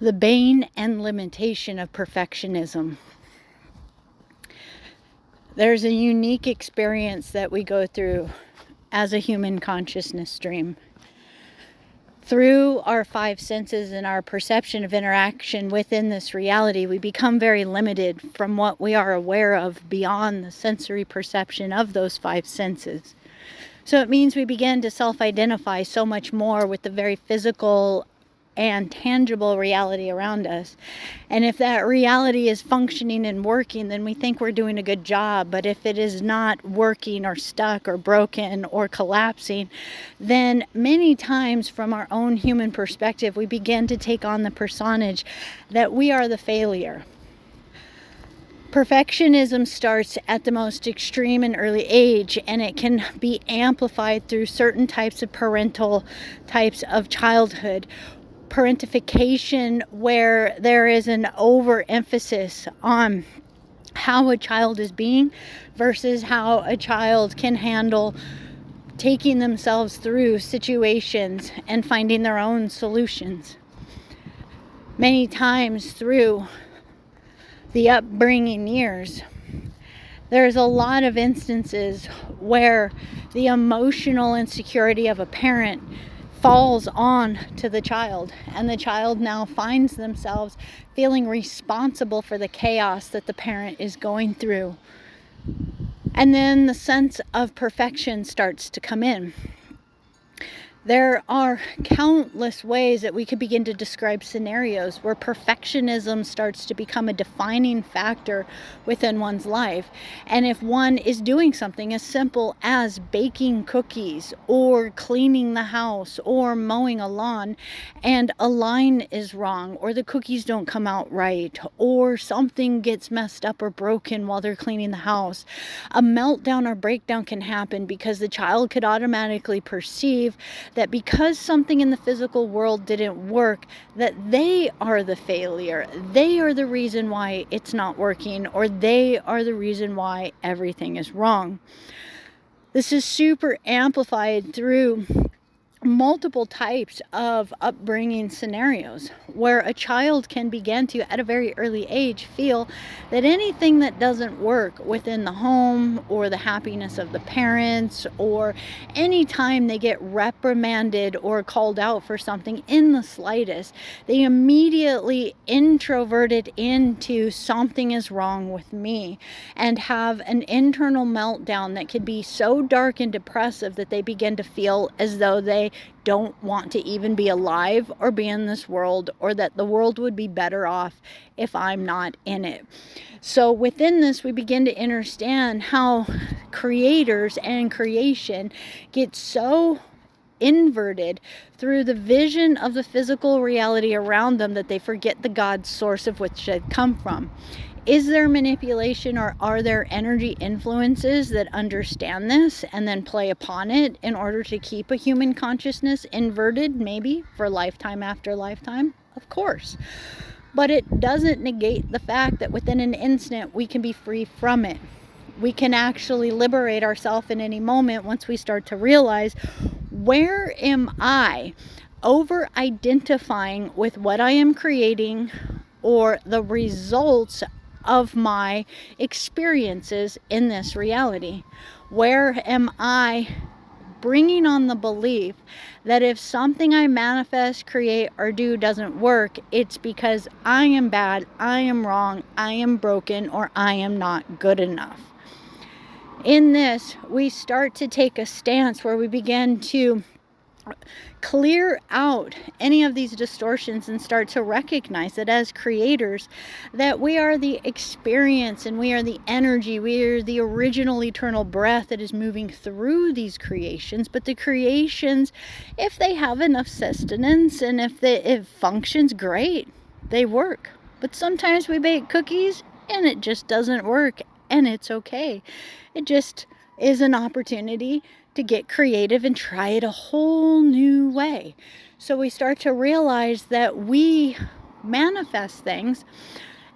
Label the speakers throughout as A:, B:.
A: The bane and limitation of perfectionism. There's a unique experience that we go through as a human consciousness stream. Through our five senses and our perception of interaction within this reality, we become very limited from what we are aware of beyond the sensory perception of those five senses. So it means we begin to self-identify so much more with the very physical and tangible reality around us. And if that reality is functioning and working, then we think we're doing a good job. But if it is not working or stuck or broken or collapsing, then many times from our own human perspective, we begin to take on the personage that we are the failure. Perfectionism starts at the most extreme and early age, and it can be amplified through certain types of parental types of childhood. Parentification, where there is an overemphasis on how a child is being versus how a child can handle taking themselves through situations and finding their own solutions. Many times through the upbringing years, there's a lot of instances where the emotional insecurity of a parent falls on to the child, and the child now finds themselves feeling responsible for the chaos that the parent is going through. And then the sense of perfection starts to come in. There are countless ways that we could begin to describe scenarios where perfectionism starts to become a defining factor within one's life. And if one is doing something as simple as baking cookies or cleaning the house or mowing a lawn, and a line is wrong, or the cookies don't come out right, or something gets messed up or broken while they're cleaning the house, a meltdown or breakdown can happen because the child could automatically perceive that because something in the physical world didn't work, that they are the failure. They are the reason why it's not working, or they are the reason why everything is wrong. This is super amplified through multiple types of upbringing scenarios where a child can begin to, at a very early age, feel that anything that doesn't work within the home or the happiness of the parents, or any time they get reprimanded or called out for something in the slightest, they immediately introvert it into something is wrong with me, and have an internal meltdown that could be so dark and depressive that they begin to feel as though they don't want to even be alive or be in this world, or that the world would be better off if I'm not in it. So within this, we begin to understand how creators and creation get so inverted through the vision of the physical reality around them that they forget the God source of which they come from. Is there manipulation, or are there energy influences that understand this and then play upon it in order to keep a human consciousness inverted, maybe for lifetime after lifetime? Of course. But it doesn't negate the fact that within an instant we can be free from it. We can actually liberate ourselves in any moment once we start to realize, where am I over identifying with what I am creating or the results of my experiences in this reality? Where am I bringing on the belief that if something I manifest, create, or do doesn't work, it's because I am bad, I am wrong, I am broken, or I am not good enough? In this, we start to take a stance where we begin to clear out any of these distortions and start to recognize that as creators, that we are the experience and we are the energy, we are the original eternal breath that is moving through these creations. But the creations, if they have enough sustenance and if it functions, great, they work. But sometimes we bake cookies and it just doesn't work, and it's okay. It just is an opportunity to get creative and try it a whole new way. So we start to realize that we manifest things,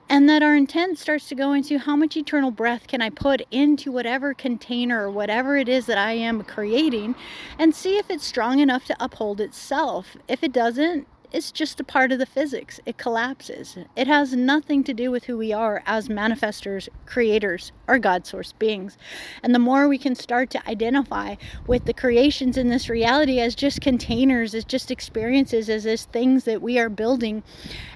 A: and that our intent starts to go into how much eternal breath can I put into whatever container or whatever it is that I am creating, and see if it's strong enough to uphold itself. If it doesn't, It's just a part of the physics. It collapses. It has nothing to do with who we are as manifestors, creators, or God source beings. And the more we can start to identify with the creations in this reality as just containers, as just experiences, as things that we are building,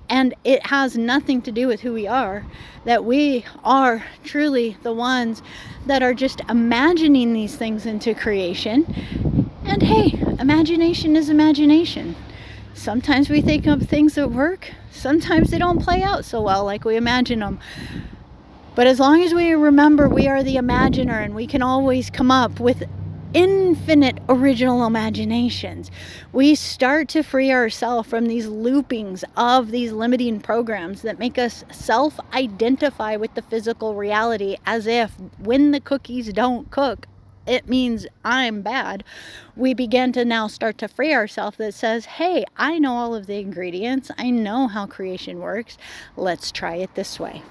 A: and it has nothing to do with who we are, that we are truly the ones that are just imagining these things into creation. And hey, imagination is imagination. Sometimes we think of things that work, sometimes they don't play out so well like we imagine them. But as long as we remember we are the imaginer and we can always come up with infinite original imaginations, we start to free ourselves from these loopings of these limiting programs that make us self-identify with the physical reality as if when the cookies don't cook, it means I'm bad. We begin to now start to free ourselves that says, hey, I know all of the ingredients. I know how creation works. Let's try it this way.